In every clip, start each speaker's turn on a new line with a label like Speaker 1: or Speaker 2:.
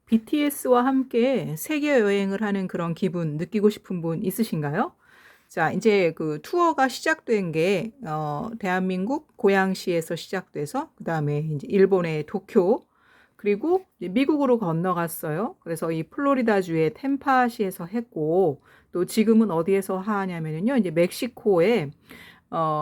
Speaker 1: BTS와 함께 세계 여행을 하는 그런 기분 느끼고 싶은 분 있으신가요? 자, 이제 그 투어가 시작된 게 대한민국 고양시에서 시작돼서 그다음에 이제 일본의 도쿄 그리고 이제 미국으로 건너갔어요. 그래서 이 플로리다주의 템파시에서 했고 또 지금은 어디에서 하냐면요. 이제 멕시코에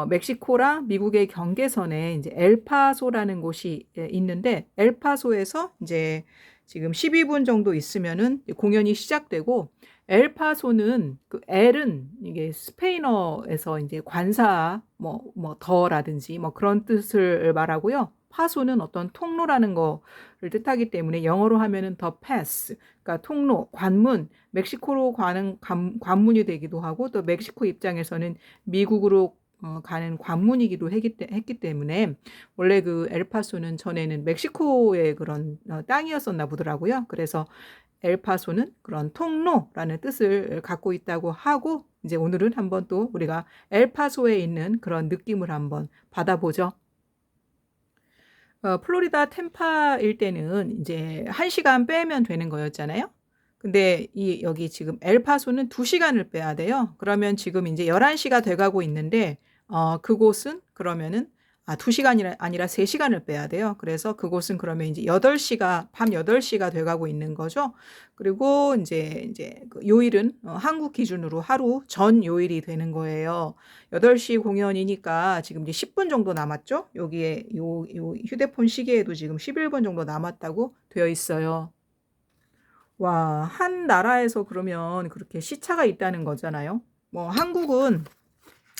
Speaker 1: 멕시코랑 미국의 경계선에 이제 엘파소라는 곳이 있는데 엘파소에서 이제 지금 12분 정도 있으면은 공연이 시작되고 엘파소는 그 엘은 이게 스페인어에서 이제 관사 뭐 더라든지 뭐 그런 뜻을 말하고요. 파소는 어떤 통로라는 거를 뜻하기 때문에 영어로 하면은 더 패스 그러니까 통로, 관문, 멕시코로 가는 관문이 되기도 하고 또 멕시코 입장에서는 미국으로 가는 관문이기도 했기 때문에 원래 그 엘파소는 전에는 멕시코의 그런 땅이었었나 보더라고요. 그래서 엘파소는 그런 통로라는 뜻을 갖고 있다고 하고 이제 오늘은 한번 또 우리가 엘파소에 있는 그런 느낌을 한번 받아보죠. 플로리다 템파일 때는 이제 1시간 빼면 되는 거였잖아요. 근데 여기 지금 엘파소는 2시간을 빼야 돼요. 그러면 지금 이제 11시가 돼가고 있는데, 그곳은 그러면은, 2시간이 아니라 3시간을 빼야 돼요. 그래서 그곳은 그러면 이제 밤 8시가 돼가고 있는 거죠. 그리고 이제 그 요일은 한국 기준으로 하루 전 요일이 되는 거예요. 8시 공연이니까 지금 이제 10분 정도 남았죠? 여기에 요 휴대폰 시계에도 지금 11분 정도 남았다고 되어 있어요. 와, 한 나라에서 그러면 그렇게 시차가 있다는 거잖아요. 뭐 한국은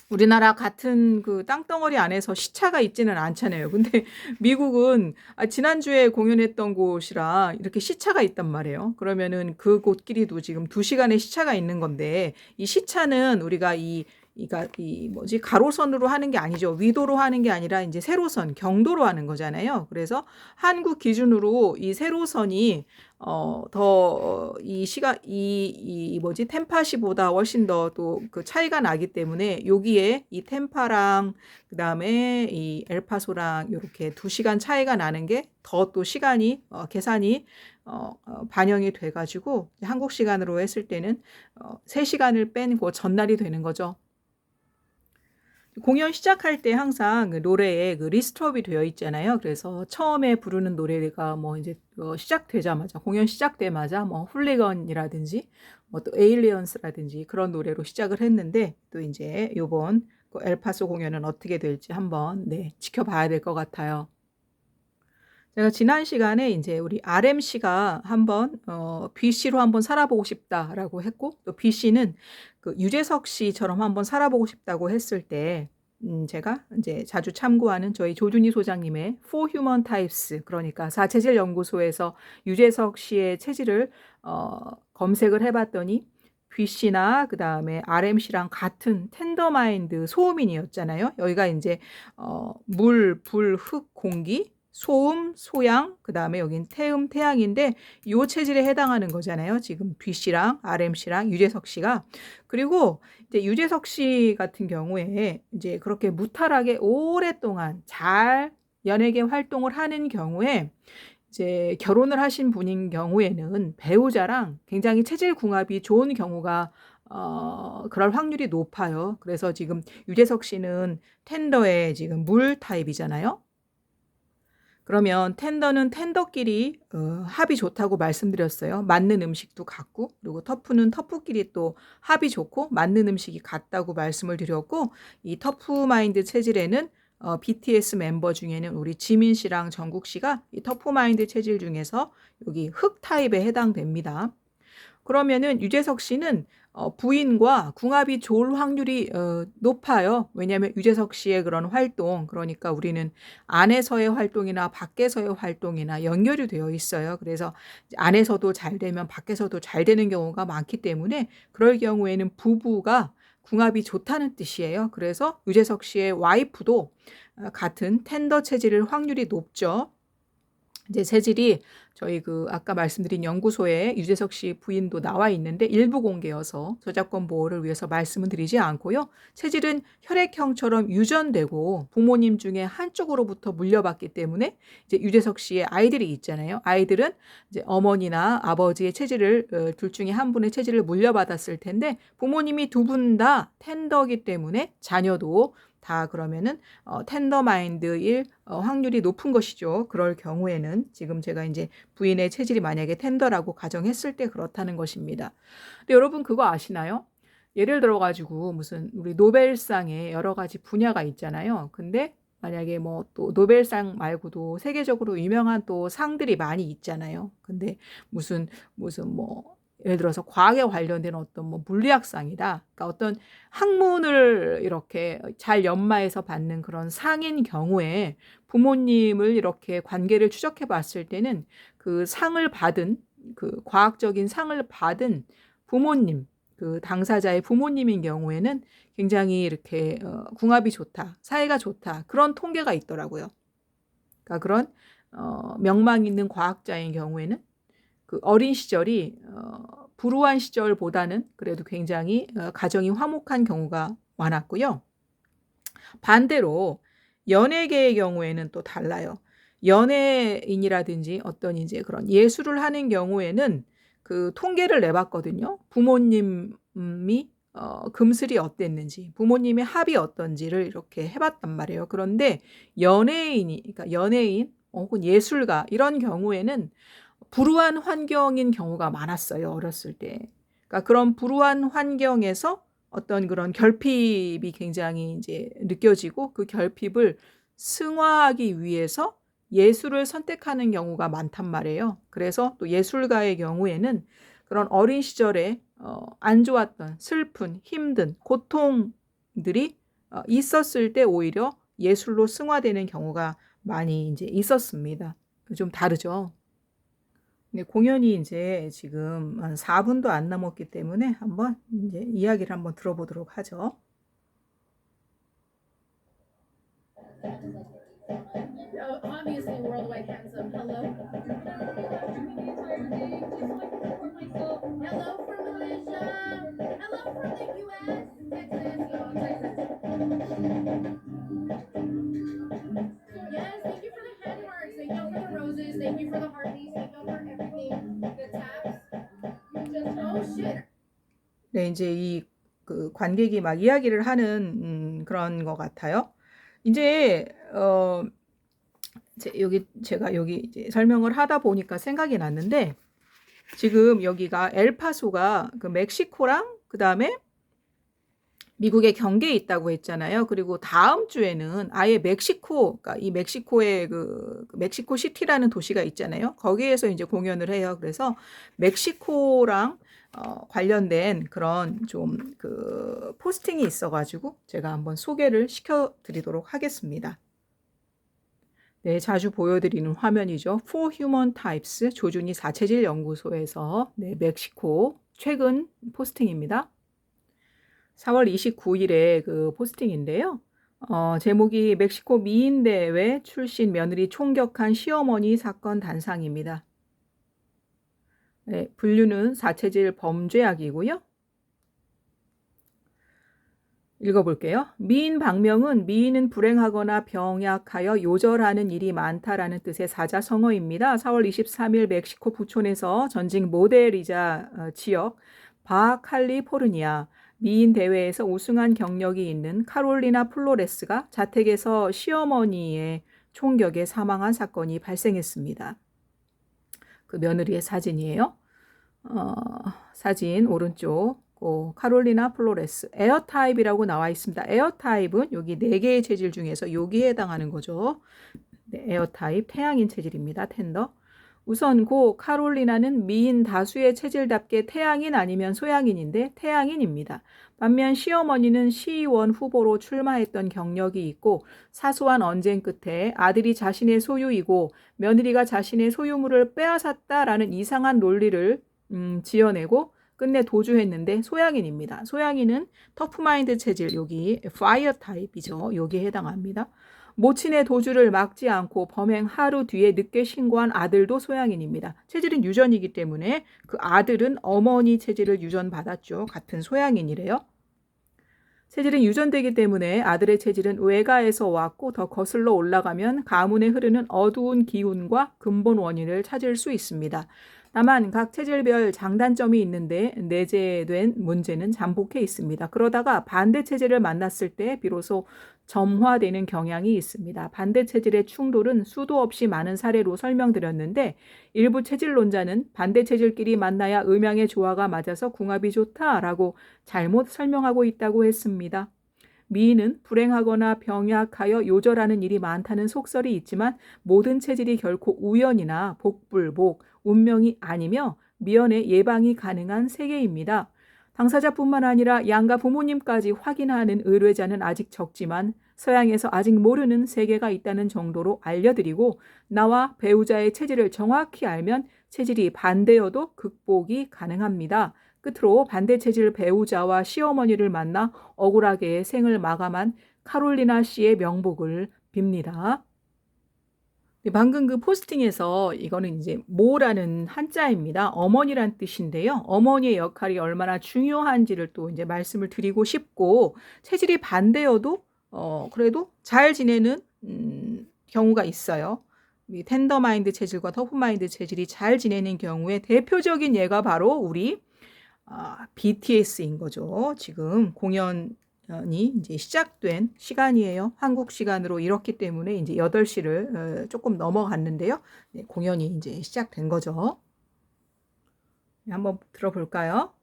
Speaker 1: 우리나라 같은 그 땅덩어리 안에서 시차가 있지는 않잖아요. 근데 미국은 지난주에 공연했던 곳이랑 이렇게 시차가 있단 말이에요. 그러면은 그 곳끼리도 지금 2시간의 시차가 있는 건데 이 시차는 우리가 이 뭐지 가로선으로 하는 게 아니죠. 위도로 하는 게 아니라 이제 세로선, 경도로 하는 거잖아요. 그래서 한국 기준으로 이 세로선이 더 이 시간 이 뭐지 템파시보다 훨씬 더 또 그 차이가 나기 때문에 여기에 이 템파랑 그다음에 이 엘파소랑 이렇게 2시간 차이가 나는 게 더 또 시간이 계산이 반영이 돼 가지고 한국 시간으로 했을 때는 3시간을 뺀 그 전날이 되는 거죠. 공연 시작할 때 항상 그 노래에 그 리스트업이 되어 있잖아요. 그래서 처음에 부르는 노래가 뭐 이제 시작되자마자 공연 시작되자마자 뭐 훌리건이라든지 뭐 또 에일리언스라든지 그런 노래로 시작을 했는데 또 이제 요번 그 엘파소 공연은 어떻게 될지 한번 지켜봐야 될 것 같아요. 제가 지난 시간에 이제 우리 RM씨가 한번 BC로 한번 살아보고 싶다라고 했고 또 BC는 그 유재석 씨처럼 한번 살아보고 싶다고 했을 때 제가 이제 자주 참고하는 저희 조준희 소장님의 For Human Types 그러니까 사체질 연구소에서 유재석 씨의 체질을 검색을 해봤더니 BC나 그 다음에 RMC랑 같은 텐더마인드 소음인이었잖아요. 여기가 이제 물, 불, 흙, 공기 소음, 소양, 그 다음에 여긴 태음, 태양인데 이 체질에 해당하는 거잖아요. 지금 BC랑 RMC랑 유재석 씨가. 그리고 이제 유재석 씨 같은 경우에 이제 그렇게 무탈하게 오랫동안 잘 연예계 활동을 하는 경우에 이제 결혼을 하신 분인 경우에는 배우자랑 굉장히 체질 궁합이 좋은 경우가 그럴 확률이 높아요. 그래서 지금 유재석 씨는 텐더의 지금 물 타입이잖아요. 그러면 텐더는 텐더끼리 합이 좋다고 말씀드렸어요. 맞는 음식도 같고 그리고 터프는 터프끼리 또 합이 좋고 맞는 음식이 같다고 말씀을 드렸고 이 터프마인드 체질에는 BTS 멤버 중에는 우리 지민 씨랑 정국 씨가 이 터프마인드 체질 중에서 여기 흙 타입에 해당됩니다. 그러면은 유재석 씨는 부인과 궁합이 좋을 확률이 높아요. 왜냐하면 유재석 씨의 그런 활동, 그러니까 우리는 안에서의 활동이나 밖에서의 활동이나 연결이 되어 있어요. 그래서 안에서도 잘 되면 밖에서도 잘 되는 경우가 많기 때문에 그럴 경우에는 부부가 궁합이 좋다는 뜻이에요. 그래서 유재석 씨의 와이프도 같은 텐더 체질일 확률이 높죠. 이제 체질이 저희 아까 말씀드린 연구소에 유재석 씨 부인도 나와 있는데 일부 공개여서 저작권 보호를 위해서 말씀은 드리지 않고요. 체질은 혈액형처럼 유전되고 부모님 중에 한쪽으로부터 물려받기 때문에 이제 유재석 씨의 아이들이 있잖아요. 아이들은 이제 어머니나 아버지의 체질을 둘 중에 한 분의 체질을 물려받았을 텐데 부모님이 두 분 다 텐더이기 때문에 자녀도 다 그러면은 텐더마인드일 확률이 높은 것이죠. 그럴 경우에는 지금 제가 이제 부인의 체질이 만약에 텐더라고 가정했을 때 그렇다는 것입니다. 근데 여러분 그거 아시나요? 예를 들어 가지고 무슨 우리 노벨상에 여러 가지 분야가 있잖아요. 근데 만약에 뭐 또 노벨상 말고도 세계적으로 유명한 또 상들이 많이 있잖아요. 근데 무슨 뭐 예를 들어서 과학에 관련된 어떤 뭐 물리학상이다. 그러니까 어떤 학문을 이렇게 잘 연마해서 받는 그런 상인 경우에 부모님을 이렇게 관계를 추적해 봤을 때는 그 상을 받은 그 과학적인 상을 받은 부모님, 그 당사자의 부모님인 경우에는 굉장히 이렇게 궁합이 좋다, 사이가 좋다 그런 통계가 있더라고요. 그러니까 그런 명망 있는 과학자인 경우에는 그 어린 시절이 불우한 시절보다는 그래도 굉장히 가정이 화목한 경우가 많았고요. 반대로 연예계의 경우에는 또 달라요. 연예인이라든지 어떤 이제 그런 예술을 하는 경우에는 그 통계를 내봤거든요. 부모님이 금슬이 어땠는지, 부모님의 합이 어떤지를 이렇게 해봤단 말이에요. 그런데 그러니까 연예인 혹은 예술가 이런 경우에는 불우한 환경인 경우가 많았어요. 어렸을 때. 그러니까 그런 불우한 환경에서 어떤 그런 결핍이 굉장히 이제 느껴지고 그 결핍을 승화하기 위해서 예술을 선택하는 경우가 많단 말이에요. 그래서 또 예술가의 경우에는 그런 어린 시절에 안 좋았던 슬픈, 힘든 고통들이 있었을 때 오히려 예술로 승화되는 경우가 많이 이제 있었습니다. 좀 다르죠. 네, 공연이 이제 지금 한 4분도 안 남았기 때문에 한번 이제 이야기를 한번 들어보도록 하죠.
Speaker 2: Obviously worldwide handsome. Hello. Hello from Malaysia. Hello from the US. Texas, y'all. Texas. Yes, thank you for the handmarks. Thank you for the roses. Thank you for the heartbeats. Thank you for everything. The taps. Oh shit.
Speaker 1: 네, 이제 그 관객이 막 이야기를 하는 그런 것 같아요. 이제 제가 여기 이제 설명을 하다 보니까 생각이 났는데 지금 여기가 엘파소가 그 멕시코랑 그 다음에 미국의 경계에 있다고 했잖아요. 그리고 다음 주에는 아예 그러니까 이 멕시코의 그 멕시코 시티라는 도시가 있잖아요. 거기에서 이제 공연을 해요. 그래서 멕시코랑 관련된 그런 좀 그 포스팅이 있어가지고 제가 한번 소개를 시켜드리도록 하겠습니다. 네, 자주 보여드리는 화면이죠. For Human Types 조준희 사체질 연구소에서 네, 멕시코 최근 포스팅입니다. 4월 29일에 그 포스팅인데요. 제목이 멕시코 미인대회 출신 며느리 총격한 시어머니 사건 단상입니다. 네, 분류는 사체질 범죄악이고요. 읽어볼게요. 미인 박명은 미인은 불행하거나 병약하여 요절하는 일이 많다라는 뜻의 사자성어입니다. 4월 23일 멕시코 부촌에서 전직 모델이자 지역 바칼리포르니아 미인 대회에서 우승한 경력이 있는 카롤리나 플로레스가 자택에서 시어머니의 총격에 사망한 사건이 발생했습니다. 그 며느리의 사진이에요. 사진 오른쪽 카롤리나 플로레스 에어타입이라고 나와 있습니다. 에어타입은 여기 4개의 체질 중에서 여기에 해당하는 거죠. 네, 에어타입 태양인 체질입니다. 텐더. 우선 카롤리나는 미인 다수의 체질답게 태양인 아니면 소양인인데 태양인입니다. 반면 시어머니는 시의원 후보로 출마했던 경력이 있고 사소한 언쟁 끝에 아들이 자신의 소유이고 며느리가 자신의 소유물을 빼앗았다라는 이상한 논리를 지어내고 끝내 도주했는데 소양인입니다. 소양인은 터프마인드 체질, 여기 파이어 타입이죠. 여기에 해당합니다. 모친의 도주를 막지 않고 범행 하루 뒤에 늦게 신고한 아들도 소양인입니다. 체질은 유전이기 때문에 그 아들은 어머니 체질을 유전받았죠. 같은 소양인이래요. 체질은 유전되기 때문에 아들의 체질은 외가에서 왔고 더 거슬러 올라가면 가문에 흐르는 어두운 기운과 근본 원인을 찾을 수 있습니다. 다만 각 체질별 장단점이 있는데 내재된 문제는 잠복해 있습니다. 그러다가 반대 체질을 만났을 때 비로소 점화되는 경향이 있습니다. 반대 체질의 충돌은 수도 없이 많은 사례로 설명드렸는데 일부 체질론자는 반대 체질끼리 만나야 음양의 조화가 맞아서 궁합이 좋다라고 잘못 설명하고 있다고 했습니다. 미인은 불행하거나 병약하여 요절하는 일이 많다는 속설이 있지만 모든 체질이 결코 우연이나 복불복, 운명이 아니며 미연의 예방이 가능한 세계입니다. 당사자뿐만 아니라 양가 부모님까지 확인하는 의뢰자는 아직 적지만 서양에서 아직 모르는 세계가 있다는 정도로 알려드리고 나와 배우자의 체질을 정확히 알면 체질이 반대여도 극복이 가능합니다. 끝으로 반대 체질 배우자와 시어머니를 만나 억울하게 생을 마감한 카롤리나 씨의 명복을 빕니다. 방금 그 포스팅에서 이거는 이제 모라는 한자입니다. 어머니란 뜻인데요. 어머니의 역할이 얼마나 중요한지를 또 이제 말씀을 드리고 싶고 체질이 반대여도 그래도 잘 지내는 경우가 있어요. 이 텐더마인드 체질과 터프마인드 체질이 잘 지내는 경우에 대표적인 예가 바로 우리 BTS인 거죠. 지금 공연이 이제 시작된 시간이에요. 한국 시간으로 이렇기 때문에 이제 8시를 조금 넘어갔는데요. 네, 공연이 이제 시작된 거죠. 네, 한번 들어볼까요?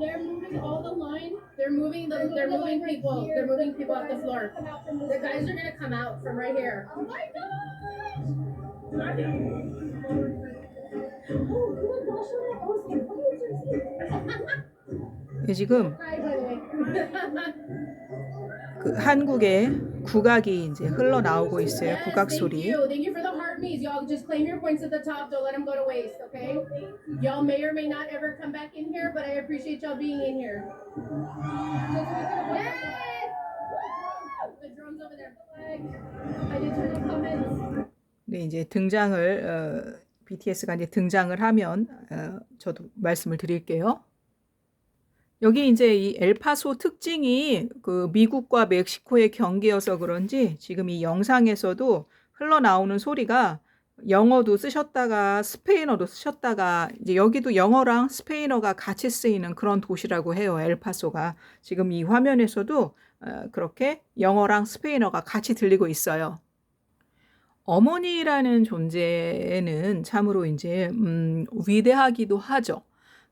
Speaker 2: They're moving all the line. They're moving people. They're moving people off the floor. The guys are gonna come out from right here. Oh my god!
Speaker 1: 네, 지금
Speaker 2: Hi, by the way.
Speaker 1: 그 한국의 국악이 이제 흘러나오고 있어요.
Speaker 2: Yes,
Speaker 1: 국악
Speaker 2: thank
Speaker 1: 소리.
Speaker 2: you. Thank you for the heart me's. Y'all just claim your points at the top. Don't let them go to waste, okay? Y'all may or may not ever come back in here, but I appreciate y'all being in here. Yes! The drone's over there. I did turn on comments.
Speaker 1: 네, 이제 등장을 BTS가 이제 등장을 하면 저도 말씀을 드릴게요. 여기 이제 이 엘파소 특징이 그 미국과 멕시코의 경계여서 그런지 지금 이 영상에서도 흘러나오는 소리가 영어도 쓰셨다가 스페인어도 쓰셨다가 이제 여기도 영어랑 스페인어가 같이 쓰이는 그런 도시라고 해요. 엘파소가. 지금 이 화면에서도 그렇게 영어랑 스페인어가 같이 들리고 있어요. 어머니라는 존재는 참으로 이제 위대하기도 하죠.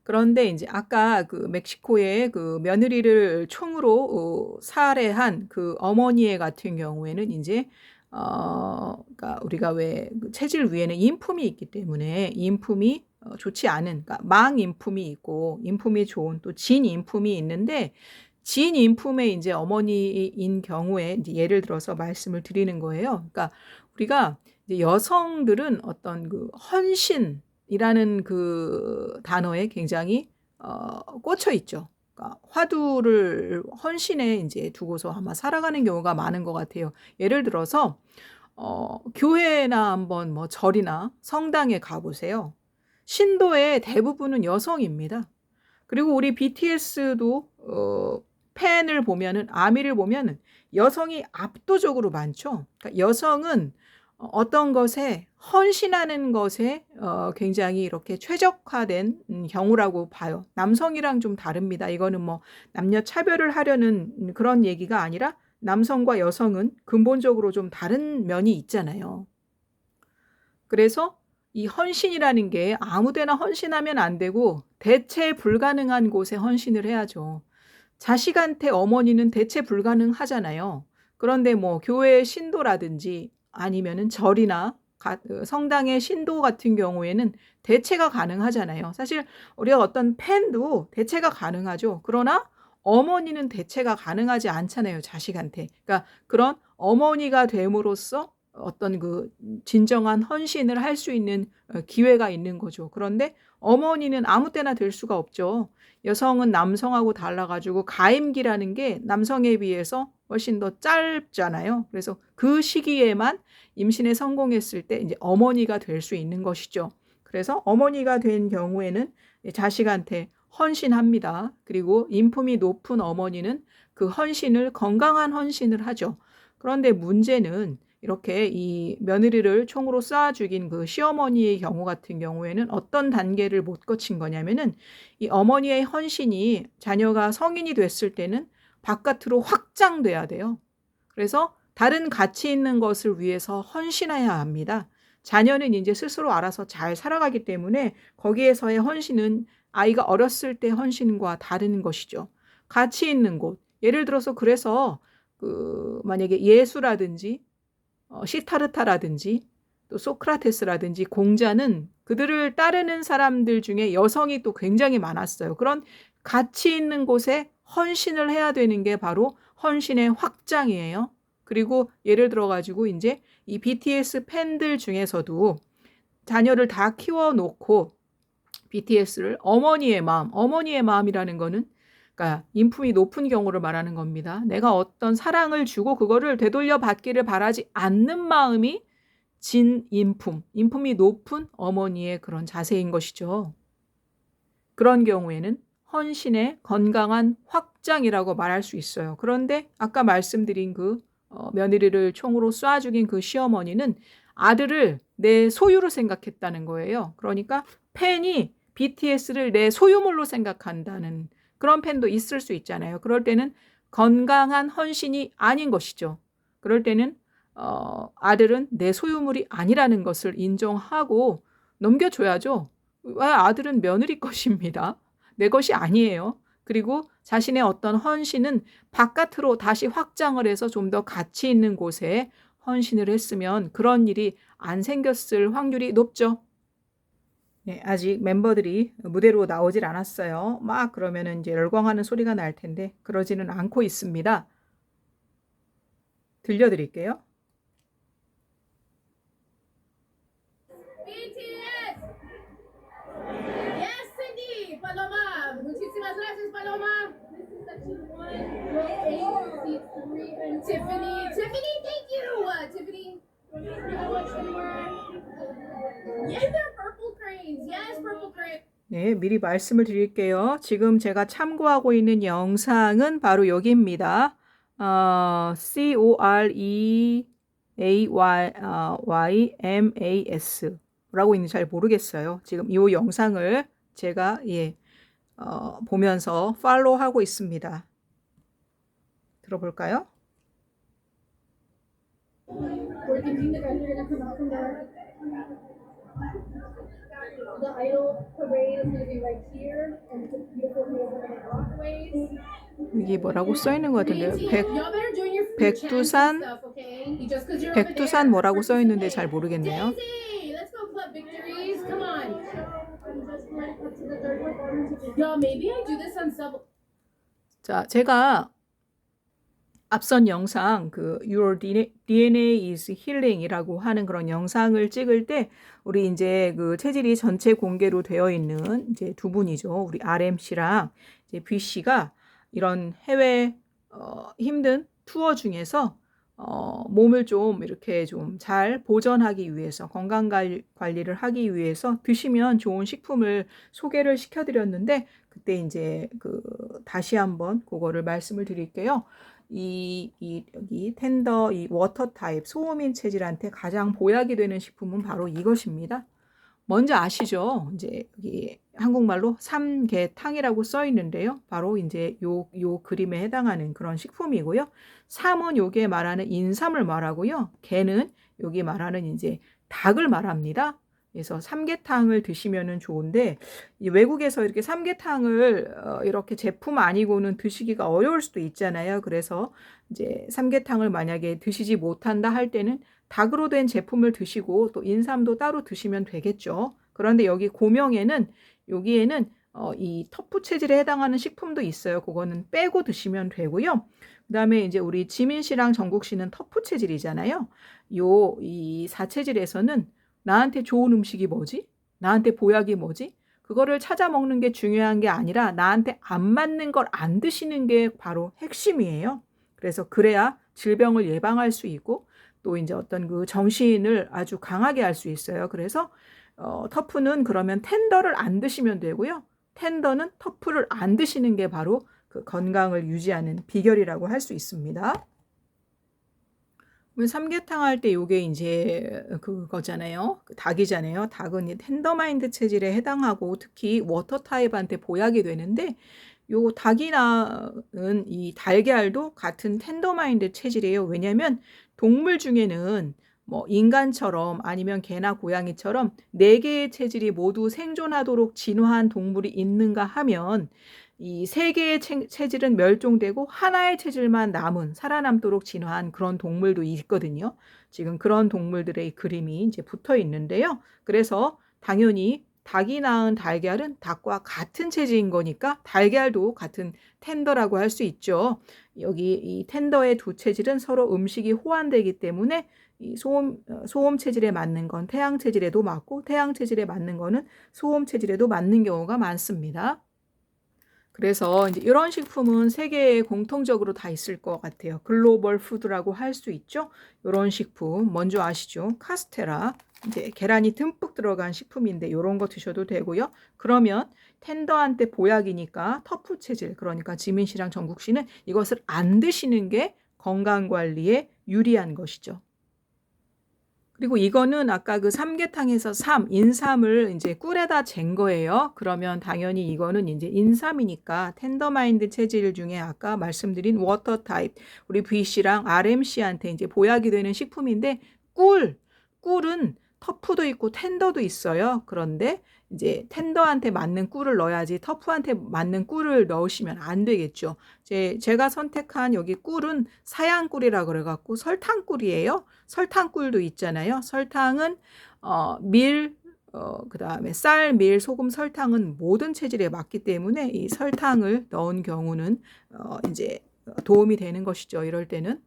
Speaker 1: 그런데 이제 아까 그 멕시코의 그 며느리를 총으로 살해한 그 어머니의 같은 경우에는 이제 그러니까 우리가 왜 체질 위에는 인품이 있기 때문에 인품이 좋지 않은, 그러니까 망인품이 있고 인품이 좋은 또 진인품이 있는데 진인품의 이제 어머니인 경우에 이제 예를 들어서 말씀을 드리는 거예요. 그러니까 우리가 이제 여성들은 어떤 그 헌신이라는 그 단어에 굉장히 꽂혀 있죠. 그러니까 화두를 헌신에 이제 두고서 아마 살아가는 경우가 많은 것 같아요. 예를 들어서 교회나 한번 뭐 절이나 성당에 가보세요. 신도의 대부분은 여성입니다. 그리고 우리 BTS도 팬을 보면은 아미를 보면은 여성이 압도적으로 많죠. 그러니까 여성은 어떤 것에 헌신하는 것에 굉장히 이렇게 최적화된 경우라고 봐요. 남성이랑 좀 다릅니다. 이거는 뭐 남녀 차별을 하려는 그런 얘기가 아니라 남성과 여성은 근본적으로 좀 다른 면이 있잖아요. 그래서 이 헌신이라는 게 아무데나 헌신하면 안 되고 대체 불가능한 곳에 헌신을 해야죠. 자식한테 어머니는 대체 불가능하잖아요. 그런데 뭐 교회 신도라든지 아니면은 절이나 성당의 신도 같은 경우에는 대체가 가능하잖아요. 사실 우리가 어떤 팬도 대체가 가능하죠. 그러나 어머니는 대체가 가능하지 않잖아요. 자식한테. 그러니까 그런 어머니가 됨으로써 어떤 그 진정한 헌신을 할 수 있는 기회가 있는 거죠. 그런데 어머니는 아무 때나 될 수가 없죠. 여성은 남성하고 달라가지고 가임기라는 게 남성에 비해서 훨씬 더 짧잖아요. 그래서 그 시기에만 임신에 성공했을 때 이제 어머니가 될 수 있는 것이죠. 그래서 어머니가 된 경우에는 자식한테 헌신합니다. 그리고 인품이 높은 어머니는 그 헌신을 건강한 헌신을 하죠. 그런데 문제는 이렇게 이 며느리를 총으로 쏴 죽인 그 시어머니의 경우 같은 경우에는 어떤 단계를 못 거친 거냐면은 이 어머니의 헌신이 자녀가 성인이 됐을 때는 바깥으로 확장돼야 돼요. 그래서 다른 가치 있는 것을 위해서 헌신해야 합니다. 자녀는 이제 스스로 알아서 잘 살아가기 때문에 거기에서의 헌신은 아이가 어렸을 때 헌신과 다른 것이죠. 가치 있는 곳. 예를 들어서 그래서 그 만약에 예수라든지 시타르타라든지 또 소크라테스라든지 공자는 그들을 따르는 사람들 중에 여성이 또 굉장히 많았어요. 그런 가치 있는 곳에 헌신을 해야 되는 게 바로 헌신의 확장이에요. 그리고 예를 들어 가지고 이제 이 BTS 팬들 중에서도 자녀를 다 키워놓고 BTS를 어머니의 마음이라는 거는 그러니까 인품이 높은 경우를 말하는 겁니다. 내가 어떤 사랑을 주고 그거를 되돌려 받기를 바라지 않는 마음이 인품이 높은 어머니의 그런 자세인 것이죠. 그런 경우에는 헌신의 건강한 확장이라고 말할 수 있어요. 그런데 아까 말씀드린 그 며느리를 총으로 쏴 죽인 그 시어머니는 아들을 내 소유로 생각했다는 거예요. 그러니까 팬이 BTS를 내 소유물로 생각한다는 그런 팬도 있을 수 있잖아요. 그럴 때는 건강한 헌신이 아닌 것이죠. 그럴 때는 아들은 내 소유물이 아니라는 것을 인정하고 넘겨줘야죠. 아들은 며느리 것입니다. 내 것이 아니에요. 그리고 자신의 어떤 헌신은 바깥으로 다시 확장을 해서 좀 더 가치 있는 곳에 헌신을 했으면 그런 일이 안 생겼을 확률이 높죠. 네, 아직 멤버들이 무대로 나오질 않았어요. 막 그러면은 이제 열광하는 소리가 날 텐데 그러지는 않고 있습니다. 들려드릴게요.
Speaker 2: BTS! Yes, Cindy! Paloma! Muchísimas gracias, Paloma! This is section 1, row 8, seat 3, and Tiffany. Tiffany, thank you! Tiffany, how much they were? Yeah, they're purple cranes. Yes, purple crane.
Speaker 1: 네, 미리 말씀을 드릴게요. 지금 제가 참고하고 있는 영상은 바로 여기입니다. COREAYYMAS 라고 있는지 잘 모르겠어요. 지금 이 영상을 제가 보면서 팔로우하고 있습니다. 들어볼까요?
Speaker 2: We're thinking the guys are gonna come out from there. The idol parade is gonna be right here, and it's a beautiful view of the walkways.
Speaker 1: 이게 뭐라고 써 있는 것 같은데요.
Speaker 2: Y'all better join your
Speaker 1: 백두산
Speaker 2: stuff, okay? Just 'cause you're over
Speaker 1: 백두산
Speaker 2: there.
Speaker 1: 뭐라고 써 있는데 잘 모르겠네요.
Speaker 2: Daisy, let's go club victories. Come on. Y'all, maybe I do this on sub.
Speaker 1: 자, 제가 앞선 영상 그 Your DNA is Healing이라고 하는 그런 영상을 찍을 때 우리 이제 그 체질이 전체 공개로 되어 있는 이제 두 분이죠. 우리 RM 씨랑 이제 B 씨가 이런 해외 힘든 투어 중에서 몸을 좀 이렇게 좀 잘 보존하기 위해서 건강 관리를 하기 위해서 드시면 좋은 식품을 소개를 시켜드렸는데 그때 이제 그 다시 한번 그거를 말씀을 드릴게요. 여기 텐더 이 워터 타입 소음인 체질한테 가장 보약이 되는 식품은 바로 이것입니다. 먼저 아시죠? 이제 여기 한국말로 삼계탕이라고 써 있는데요. 바로 이제 요 그림에 해당하는 그런 식품이고요. 삼은 요게 말하는 인삼을 말하고요. 개는 여기 말하는 이제 닭을 말합니다. 그래서 삼계탕을 드시면은 좋은데 외국에서 이렇게 삼계탕을 이렇게 제품 아니고는 드시기가 어려울 수도 있잖아요. 그래서 이제 삼계탕을 만약에 드시지 못한다 할 때는 닭으로 된 제품을 드시고 또 인삼도 따로 드시면 되겠죠. 그런데 여기 고명에는 여기에는 이 터프 체질에 해당하는 식품도 있어요. 그거는 빼고 드시면 되고요. 그다음에 이제 우리 지민 씨랑 정국 씨는 터프 체질이잖아요. 이 4체질에서는 나한테 좋은 음식이 뭐지? 나한테 보약이 뭐지? 그거를 찾아 먹는 게 중요한 게 아니라 나한테 안 맞는 걸 안 드시는 게 바로 핵심이에요. 그래서 그래야 질병을 예방할 수 있고 또 이제 어떤 그 정신을 아주 강하게 할 수 있어요. 그래서 터프는 그러면 텐더를 안 드시면 되고요. 텐더는 터프를 안 드시는 게 바로 그 건강을 유지하는 비결이라고 할 수 있습니다. 삼계탕 할 때 요게 이제 그거잖아요. 닭이잖아요. 닭은 이 텐더마인드 체질에 해당하고 특히 워터 타입한테 보약이 되는데 요 닭이나은 이 달걀도 같은 텐더마인드 체질이에요. 왜냐면 동물 중에는 뭐 인간처럼 아니면 개나 고양이처럼 4개의 체질이 모두 생존하도록 진화한 동물이 있는가 하면 이 3개의 체질은 멸종되고 하나의 체질만 남은 살아남도록 진화한 그런 동물도 있거든요. 지금 그런 동물들의 그림이 이제 붙어 있는데요. 그래서 당연히 닭이 낳은 달걀은 닭과 같은 체질인 거니까 달걀도 같은 텐더라고 할 수 있죠. 여기 이 텐더의 두 체질은 서로 음식이 호환되기 때문에 이 소음 체질에 맞는 건 태양 체질에도 맞고 태양 체질에 맞는 거는 소음 체질에도 맞는 경우가 많습니다. 그래서 이제 이런 식품은 세계에 공통적으로 다 있을 것 같아요. 글로벌 푸드라고 할 수 있죠. 이런 식품 먼저 아시죠? 카스테라. 이제 계란이 듬뿍 들어간 식품인데 이런 거 드셔도 되고요. 그러면 텐더한테 보약이니까 터프 체질, 그러니까 지민 씨랑 정국 씨는 이것을 안 드시는 게 건강 관리에 유리한 것이죠. 그리고 이거는 아까 그 삼계탕에서 인삼을 이제 꿀에다 잰 거예요. 그러면 당연히 이거는 이제 인삼이니까 텐더마인드 체질 중에 아까 말씀드린 워터 타입, 우리 V씨랑 RMC한테 이제 보약이 되는 식품인데 꿀은 터프도 있고 텐더도 있어요. 그런데 이제 텐더한테 맞는 꿀을 넣어야지 터프한테 맞는 꿀을 넣으시면 안 되겠죠. 제가 선택한 여기 꿀은 사양꿀이라 그래갖고 설탕꿀이에요. 설탕꿀도 있잖아요. 설탕은 밀, 그다음에 쌀, 밀, 소금, 설탕은 모든 체질에 맞기 때문에 이 설탕을 넣은 경우는 이제 도움이 되는 것이죠. 이럴 때는.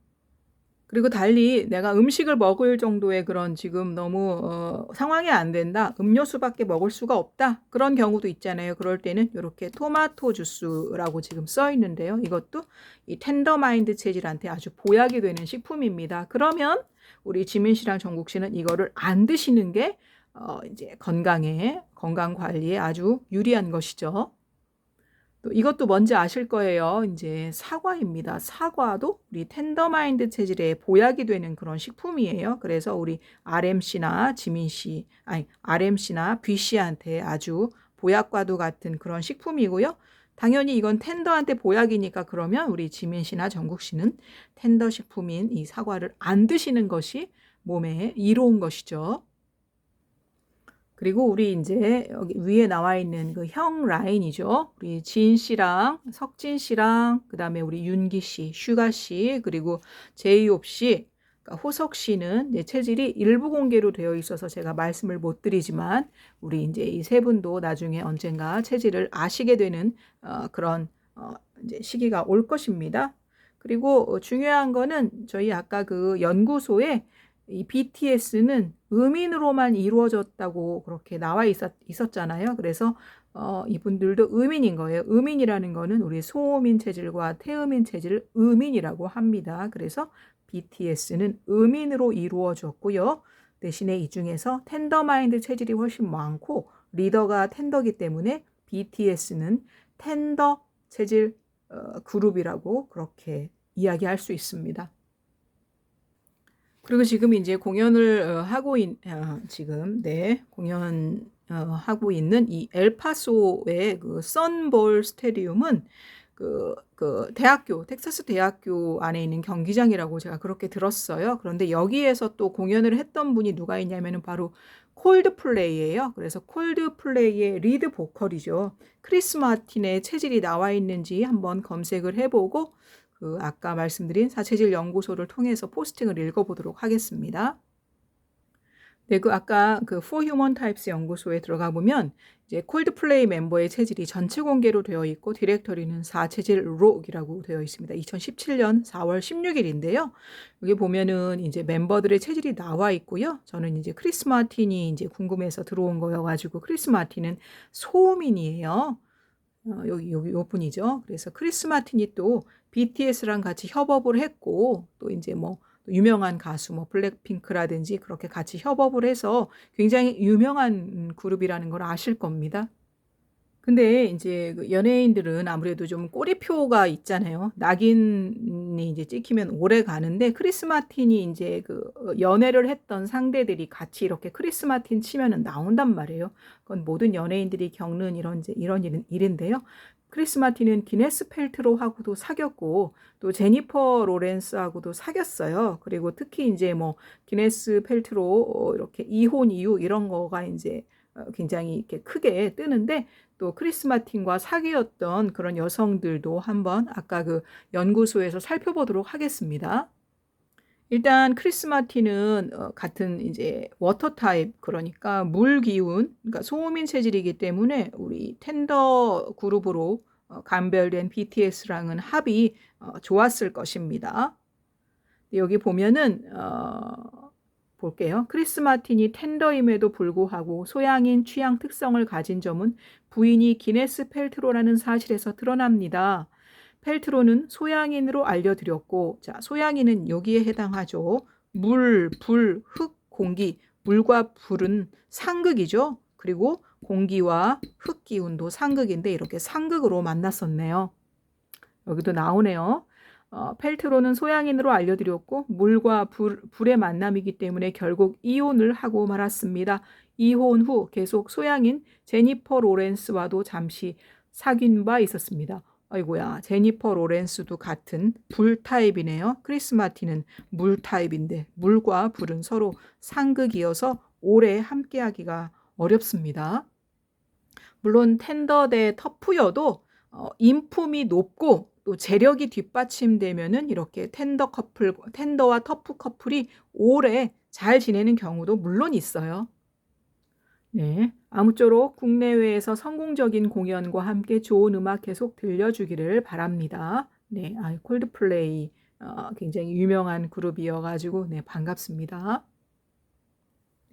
Speaker 1: 그리고 달리 내가 음식을 먹을 정도의 그런 지금 너무 상황이 안 된다. 음료수밖에 먹을 수가 없다. 그런 경우도 있잖아요. 그럴 때는 이렇게 토마토 주스라고 지금 써 있는데요. 이것도 이 텐더마인드 체질한테 아주 보약이 되는 식품입니다. 그러면 우리 지민 씨랑 정국 씨는 이거를 안 드시는 게 이제 건강 관리에 아주 유리한 것이죠. 또 이것도 뭔지 아실 거예요. 이제 사과입니다. 사과도 우리 텐더마인드 체질에 보약이 되는 그런 식품이에요. 그래서 우리 RMC나 지민 씨, 아니 RMC나 B씨한테 아주 보약과도 같은 그런 식품이고요. 당연히 이건 텐더한테 보약이니까 그러면 우리 지민 씨나 정국 씨는 텐더 식품인 이 사과를 안 드시는 것이 몸에 이로운 것이죠. 그리고 우리 이제 여기 위에 나와 있는 그 형 라인이죠. 우리 진 씨랑 석진 씨랑 그다음에 우리 윤기 씨, 슈가 씨, 그리고 제이홉 씨, 그러니까 호석 씨는 이제 체질이 일부 공개로 되어 있어서 제가 말씀을 못 드리지만 우리 이제 이 세 분도 나중에 언젠가 체질을 아시게 되는 그런 이제 시기가 올 것입니다. 그리고 중요한 거는 저희 아까 그 연구소에 이 BTS는 음인으로만 이루어졌다고 그렇게 나와 있었잖아요. 그래서 이분들도 음인인 거예요. 음인이라는 거는 우리 소음인 체질과 태음인 체질을 음인이라고 합니다. 그래서 BTS는 음인으로 이루어졌고요. 대신에 이 중에서 텐더마인드 체질이 훨씬 많고 리더가 텐더기 때문에 BTS는 텐더 체질 그룹이라고 그렇게 이야기할 수 있습니다. 그리고 지금 이제 공연을 하고 하고 있는 이 엘파소의 그 선볼 스테디움은 그 대학교, 텍사스 대학교 안에 있는 경기장이라고 제가 그렇게 들었어요. 그런데 여기에서 또 공연을 했던 분이 누가 있냐면은 바로 콜드플레이예요. 그래서 콜드플레이의 리드 보컬이죠. 크리스 마틴의 체질이 나와 있는지 한번 검색을 해보고 그 아까 말씀드린 사체질 연구소를 통해서 포스팅을 읽어보도록 하겠습니다. 네, 그 아까 그 For Human Types 연구소에 들어가 보면 이제 콜드플레이 멤버의 체질이 전체 공개로 되어 있고 디렉터리는 4체질 록이라고 되어 있습니다. 2017년 4월 16일인데요. 여기 보면은 이제 멤버들의 체질이 나와 있고요. 저는 이제 크리스 마틴이 이제 궁금해서 들어온 거여가지고 크리스 마틴은 소음인이에요. 여기 요 분이죠. 그래서 크리스 마틴이 또 BTS랑 같이 협업을 했고 또 이제 뭐 유명한 가수 뭐 블랙핑크라든지 그렇게 같이 협업을 해서 굉장히 유명한 그룹이라는 걸 아실 겁니다. 근데 이제 그 연예인들은 아무래도 좀 꼬리표가 있잖아요. 낙인이 이제 찍히면 오래 가는데 크리스 마틴이 이제 그 연애를 했던 상대들이 같이 이렇게 크리스 마틴 치면은 나온단 말이에요. 그건 모든 연예인들이 겪는 이런 일인데요. 크리스 마틴은 기네스 펠트로하고도 사귀었고 또 제니퍼 로렌스하고도 사귀었어요. 그리고 특히 이제 뭐 기네스 펠트로 이렇게 이혼 이유 이런 거가 이제 굉장히 이렇게 크게 뜨는데 또 크리스 마틴과 사귀었던 그런 여성들도 한번 아까 그 연구소에서 살펴보도록 하겠습니다. 일단 크리스 마틴은 같은 이제 워터 타입 그러니까 물 기운 그러니까 소음인 체질이기 때문에 우리 텐더 그룹으로 감별된 BTS랑은 합이 좋았을 것입니다. 여기 보면은 볼게요. 크리스 마틴이 텐더임에도 불구하고 소양인 취향 특성을 가진 점은 부인이 기네스 펠트로라는 사실에서 드러납니다. 펠트로는 소양인으로 알려드렸고, 자, 소양인은 여기에 해당하죠. 물, 불, 흙, 공기. 물과 불은 상극이죠. 그리고 공기와 흙 기운도 상극인데 이렇게 상극으로 만났었네요. 여기도 나오네요. 펠트로는 소양인으로 알려드렸고 물과 불의 만남이기 때문에 결국 이혼을 하고 말았습니다. 이혼 후 계속 소양인 제니퍼 로렌스와도 잠시 사귄 바 있었습니다. 아이고야, 제니퍼 로렌스도 같은 불 타입이네요. 크리스 마틴은 물 타입인데 물과 불은 서로 상극이어서 오래 함께하기가 어렵습니다. 물론 텐더 대 터프여도 인품이 높고 또 재력이 뒷받침되면은 이렇게 텐더와 터프 커플이 오래 잘 지내는 경우도 물론 있어요. 네, 아무쪼록 국내외에서 성공적인 공연과 함께 좋은 음악 계속 들려주기를 바랍니다. 네, 콜드플레이 굉장히 유명한 그룹이어가지고 네, 반갑습니다.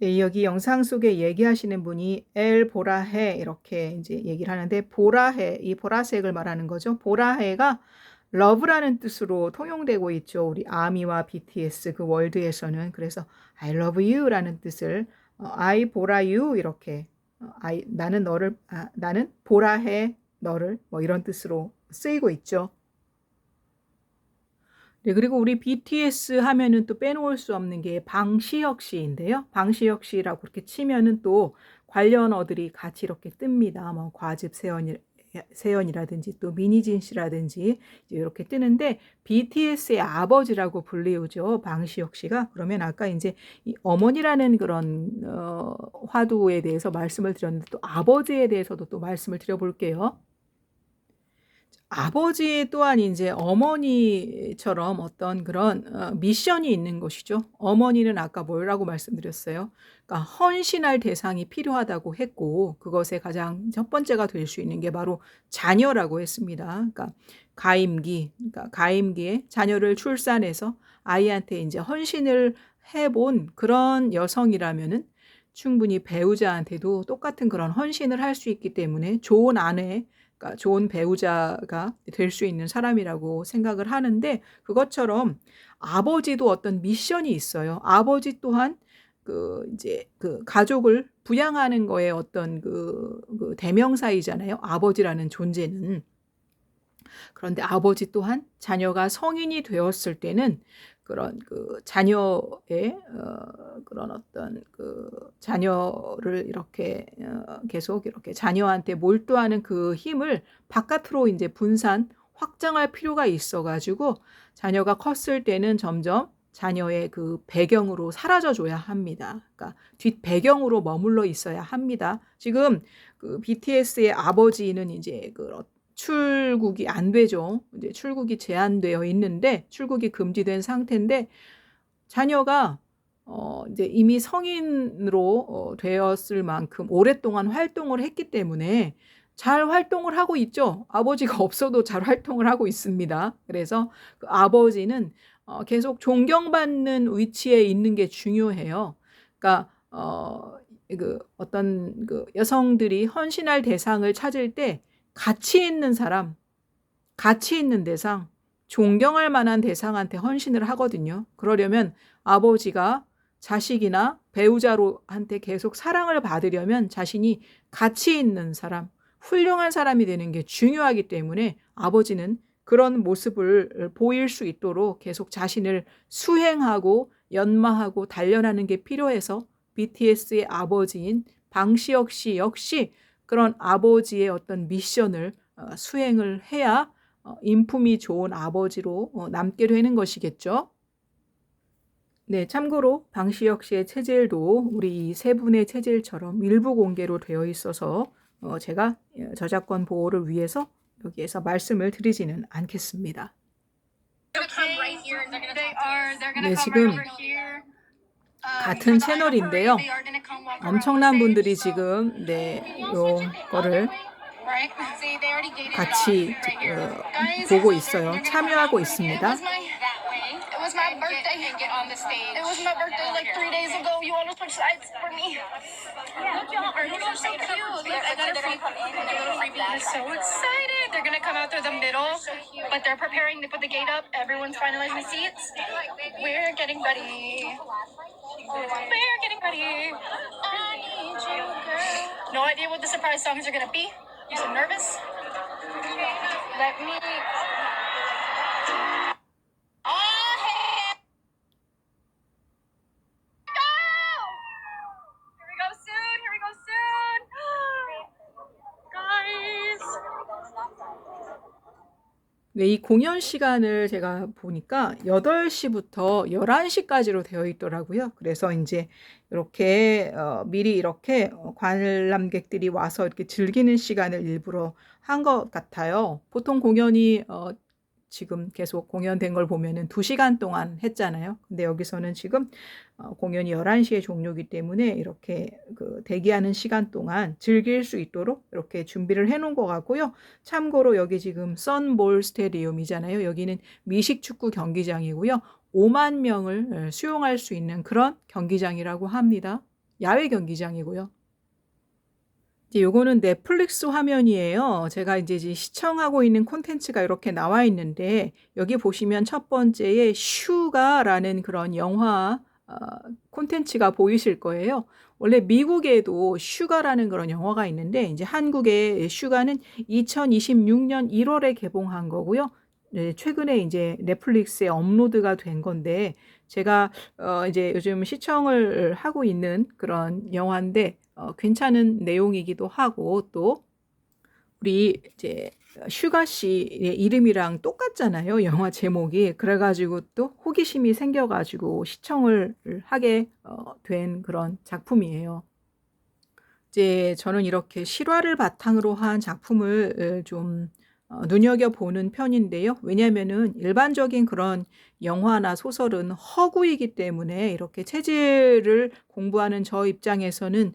Speaker 1: 네, 여기 영상 속에 얘기하시는 분이 엘 보라해 이렇게 이제 얘기를 하는데 보라해, 이 보라색을 말하는 거죠. 보라해가 러브라는 뜻으로 통용되고 있죠. 우리 아미와 BTS 그 월드에서는. 그래서 I love you라는 뜻을 I 보라 you 이렇게 나는 보라해 너를 뭐 이런 뜻으로 쓰이고 있죠. 네, 그리고 우리 BTS 하면은 또 빼놓을 수 없는 게 방시혁 씨인데요. 방시혁 씨라고 그렇게 치면은 또 관련어들이 같이 이렇게 뜹니다. 뭐 과즙 세연이라든지 또 미니진 씨라든지 이렇게 뜨는데 BTS의 아버지라고 불리우죠. 방시혁 씨가. 그러면 아까 이제 이 어머니라는 그런 화두에 대해서 말씀을 드렸는데 또 아버지에 대해서도 또 말씀을 드려볼게요. 아버지 또한 이제 어머니처럼 어떤 그런 미션이 있는 것이죠. 어머니는 아까 뭐라고 말씀드렸어요? 그러니까 헌신할 대상이 필요하다고 했고 그것의 가장 첫 번째가 될 수 있는 게 바로 자녀라고 했습니다. 그러니까 가임기에 자녀를 출산해서 아이한테 이제 헌신을 해본 그런 여성이라면은 충분히 배우자한테도 똑같은 그런 헌신을 할 수 있기 때문에 좋은 아내 그러니까 좋은 배우자가 될 수 있는 사람이라고 생각을 하는데 그것처럼 아버지도 어떤 미션이 있어요. 아버지 또한 이제 가족을 부양하는 거에 어떤 그 대명사이잖아요. 아버지라는 존재는. 그런데 아버지 또한 자녀가 성인이 되었을 때는 그런 자녀의 그런 어떤 자녀를 이렇게 계속 이렇게 자녀한테 몰두하는 그 힘을 바깥으로 이제 확장할 필요가 있어가지고 자녀가 컸을 때는 점점 자녀의 그 배경으로 사라져줘야 합니다. 그러니까 뒷 배경으로 머물러 있어야 합니다. 지금 BTS의 아버지는 이제 출국이 안 되죠. 이제 출국이 제한되어 있는데 출국이 금지된 상태인데 자녀가 이제 이미 성인으로 되었을 만큼 오랫동안 활동을 했기 때문에 잘 활동을 하고 있죠. 아버지가 없어도 잘 활동을 하고 있습니다. 그래서 그 아버지는 계속 존경받는 위치에 있는 게 중요해요. 그러니까 그 어떤 그 여성들이 헌신할 대상을 찾을 때 가치 있는 사람, 가치 있는 대상, 존경할 만한 대상한테 헌신을 하거든요. 그러려면 아버지가 자식이나 배우자로한테 계속 사랑을 받으려면 자신이 가치 있는 사람, 훌륭한 사람이 되는 게 중요하기 때문에 아버지는 그런 모습을 보일 수 있도록 계속 자신을 수행하고 연마하고 단련하는 게 필요해서 BTS의 아버지인 방시혁 씨 역시 그런 아버지의 어떤 미션을 수행을 해야 인품이 좋은 아버지로 남게 되는 것이겠죠. 네, 참고로 방시혁 씨의 체질도 우리 이 세 분의 체질처럼 일부 공개로 되어 있어서 제가 저작권 보호를 위해서 여기에서 말씀을 드리지는 않겠습니다. 네, 지금 같은 채널인데요. 엄청난 분들이 지금 요거를 같이 보고 있어요. 참여하고 있습니다.
Speaker 3: It was my birthday. It was my birthday like 3 days ago. You always put sides for me. Look, y'all are so cute. Look, I got a little freebie. I'm so excited. They're gonna come out through the middle, but they're preparing to put the gate up. Everyone's finalizing seats. We're getting ready. We're getting ready. I need you, girl. No idea what the surprise songs are gonna be. You so nervous? Let me.
Speaker 1: 네, 이 공연 시간을 제가 보니까 8시부터 11시까지로 되어 있더라고요. 그래서 이제 이렇게 미리 이렇게 관람객들이 와서 이렇게 즐기는 시간을 일부러 한 것 같아요. 보통 공연이 지금 계속 공연된 걸 보면은 2시간 동안 했잖아요. 근데 여기서는 지금 공연이 11시에 종료이기 때문에 이렇게 그 대기하는 시간 동안 즐길 수 있도록 이렇게 준비를 해 놓은 것 같고요. 참고로 여기 지금 선볼 스테디움이잖아요. 여기는 미식 축구 경기장이고요. 5만 명을 수용할 수 있는 그런 경기장이라고 합니다. 야외 경기장이고요. 이제 요거는 넷플릭스 화면이에요. 제가 이제 시청하고 있는 콘텐츠가 이렇게 나와 있는데 여기 보시면 첫 번째에 슈가라는 그런 영화 콘텐츠가 보이실 거예요. 원래 미국에도 슈가라는 그런 영화가 있는데 이제 한국의 슈가는 2026년 1월에 개봉한 거고요. 네, 최근에 이제 넷플릭스에 업로드가 된 건데 제가 이제 요즘 시청을 하고 있는 그런 영화인데 괜찮은 내용이기도 하고 또 우리 이제 슈가 씨의 이름이랑 똑같잖아요. 영화 제목이. 그래가지고 또 호기심이 생겨가지고 시청을 하게 된 그런 작품이에요. 이제 저는 이렇게 실화를 바탕으로 한 작품을 좀 눈여겨보는 편인데요. 왜냐면은 일반적인 그런 영화나 소설은 허구이기 때문에 이렇게 체질을 공부하는 저 입장에서는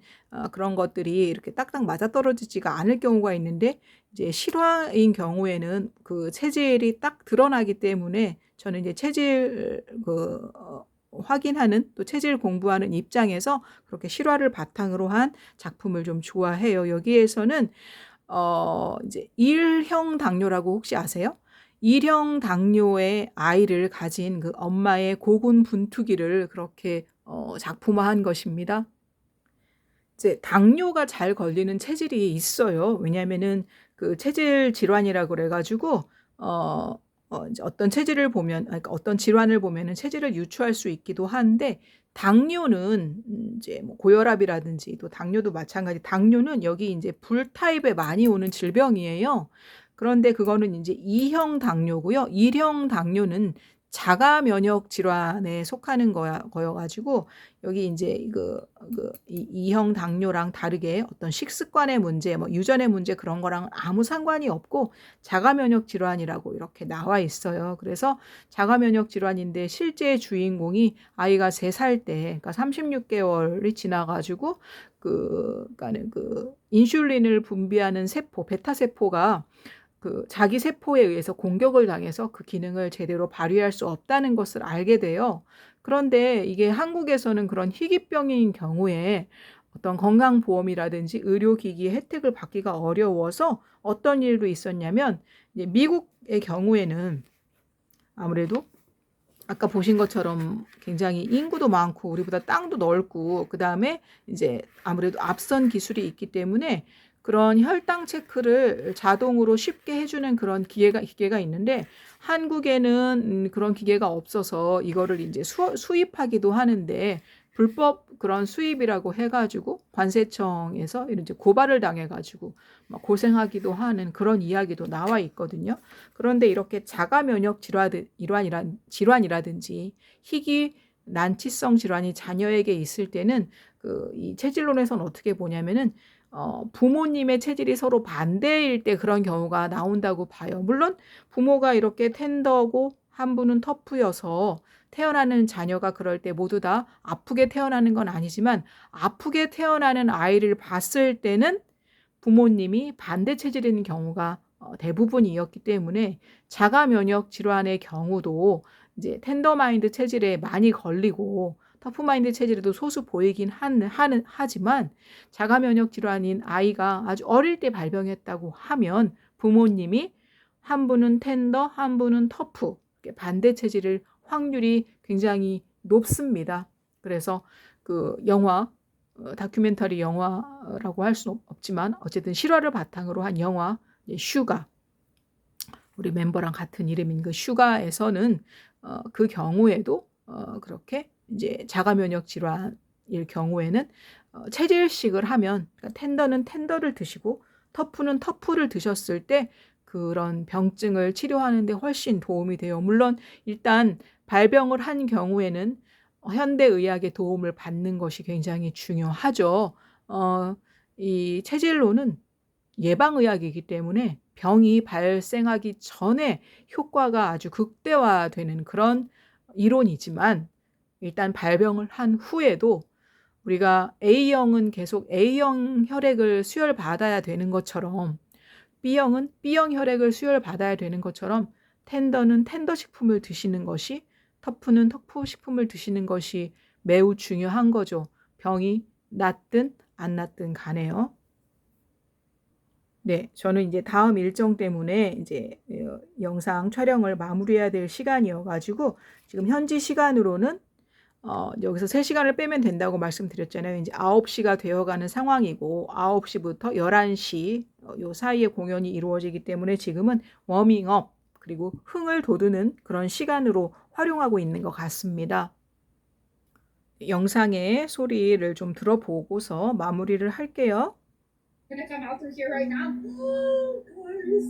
Speaker 1: 그런 것들이 이렇게 딱딱 맞아떨어지지가 않을 경우가 있는데 이제 실화인 경우에는 그 체질이 딱 드러나기 때문에 저는 이제 체질 확인하는 또 체질 공부하는 입장에서 그렇게 실화를 바탕으로 한 작품을 좀 좋아해요. 여기에서는 이제 1형 당뇨라고 혹시 아세요? 1형 당뇨의 아이를 가진 그 엄마의 고군분투기를 그렇게 작품화한 것입니다. 이제 당뇨가 잘 걸리는 체질이 있어요. 왜냐면은 그 체질 질환이라고 그래가지고 이제 어떤 체질을 보면, 그러니까 어떤 질환을 보면은 체질을 유추할 수 있기도 한데 당뇨는 이제 뭐 고혈압이라든지 또 당뇨도 마찬가지. 당뇨는 여기 이제 불 타입에 많이 오는 질병이에요. 그런데 그거는 이제 2형 당뇨고요. 1형 당뇨는 자가 면역 질환에 속하는 거여가지고 여기 이제 이형 당뇨랑 다르게 어떤 식습관의 문제, 뭐 유전의 문제 그런 거랑 아무 상관이 없고 자가 면역 질환이라고 이렇게 나와 있어요. 그래서 자가 면역 질환인데 실제 주인공이 아이가 3살 때, 그러니까 36개월이 지나가지고 그러니까는 인슐린을 분비하는 세포, 베타 세포가 자기 세포에 의해서 공격을 당해서 그 기능을 제대로 발휘할 수 없다는 것을 알게 돼요. 그런데 이게 한국에서는 그런 희귀병인 경우에 어떤 건강보험이라든지 의료기기 혜택을 받기가 어려워서 어떤 일도 있었냐면 이제 미국의 경우에는 아무래도 아까 보신 것처럼 굉장히 인구도 많고 우리보다 땅도 넓고 그다음에 이제 아무래도 앞선 기술이 있기 때문에 그런 혈당 체크를 자동으로 쉽게 해주는 그런 기계가 있는데 한국에는 그런 기계가 없어서 이거를 이제 수입하기도 하는데 불법 그런 수입이라고 해가지고 관세청에서 이제 고발을 당해가지고 막 고생하기도 하는 그런 이야기도 나와 있거든요. 그런데 이렇게 자가 면역 질환이라든지 희귀 난치성 질환이 자녀에게 있을 때는 이 체질론에서는 어떻게 보냐면은 부모님의 체질이 서로 반대일 때 그런 경우가 나온다고 봐요. 물론 부모가 이렇게 텐더고 한 분은 터프여서 태어나는 자녀가 그럴 때 모두 다 아프게 태어나는 건 아니지만 아프게 태어나는 아이를 봤을 때는 부모님이 반대 체질인 경우가 대부분이었기 때문에 자가 면역 질환의 경우도 이제 텐더마인드 체질에 많이 걸리고 터프마인드 체질에도 소수 보이긴 하지만 자가 면역 질환인 아이가 아주 어릴 때 발병했다고 하면 부모님이 한 분은 텐더, 한 분은 터프 반대 체질일 확률이 굉장히 높습니다. 그래서 영화 다큐멘터리 영화라고 할 수는 없지만 어쨌든 실화를 바탕으로 한 영화 슈가 우리 멤버랑 같은 이름인 슈가에서는 그 경우에도 그렇게 이제 자가 면역 질환일 경우에는 체질식을 하면 그러니까 텐더는 텐더를 드시고 터프는 터프를 드셨을 때 그런 병증을 치료하는 데 훨씬 도움이 돼요. 물론 일단 발병을 한 경우에는 현대의학의 도움을 받는 것이 굉장히 중요하죠. 이 체질론은 예방의학이기 때문에 병이 발생하기 전에 효과가 아주 극대화되는 그런 이론이지만 일단 발병을 한 후에도 우리가 A형은 계속 A형 혈액을 수혈받아야 되는 것처럼 B형은 B형 혈액을 수혈받아야 되는 것처럼 텐더는 텐더 식품을 드시는 것이 터프는 터프 식품을 드시는 것이 매우 중요한 거죠. 병이 낫든 안 낫든 간에요. 네, 저는 이제 다음 일정 때문에 이제 영상 촬영을 마무리해야 될 시간이어가지고 지금 현지 시간으로는 여기서 3시간을 빼면 된다고 말씀드렸잖아요. 이제 9시가 되어가는 상황이고 9시부터 11시 요 사이에 공연이 이루어지기 때문에 지금은 워밍업 그리고 흥을 돋우는 그런 시간으로 활용하고 있는 것 같습니다. 영상의 소리를 좀 들어보고서 마무리를 할게요.
Speaker 2: Gonna come out through here right now. Oh, guys.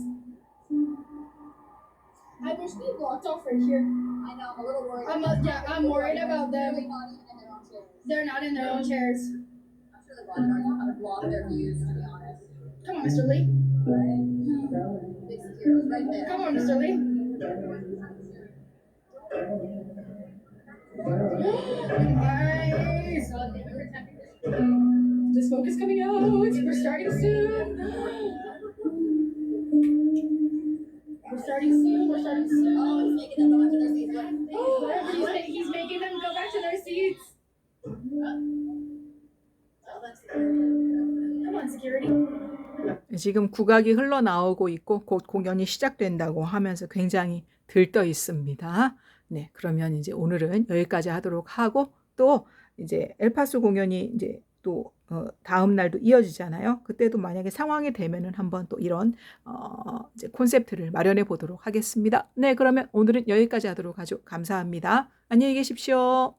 Speaker 2: I wish they blocked off right here.
Speaker 3: I know, I'm a little worried.
Speaker 2: I'm worried about them.
Speaker 3: Really not even in their own chairs.
Speaker 2: They're not in their own chairs.
Speaker 3: I'm sure the bodyguards know how to block their views, to be honest.
Speaker 2: Come on, Mr. Lee.
Speaker 3: Big security's right there.
Speaker 2: Come on, Mr. Lee. Nice. The smoke is coming out. We're starting soon. We're starting soon. We're starting soon.
Speaker 3: Oh, he's making them go back to their seats.
Speaker 2: He's making them go back to their seats.
Speaker 3: Oh, that's security.
Speaker 2: Come on, security.
Speaker 1: 지금 국악이 흘러나오고 있고 곧 공연이 시작된다고 하면서 굉장히 들떠 있습니다. 네, 그러면 이제 오늘은 여기까지 하도록 하고 또 이제 엘파소 공연이 이제 또 다음 날도 이어지잖아요. 그때도 만약에 상황이 되면은 한번 또 이런 이제 콘셉트를 마련해 보도록 하겠습니다. 네, 그러면 오늘은 여기까지 하도록 하죠. 감사합니다. 안녕히 계십시오.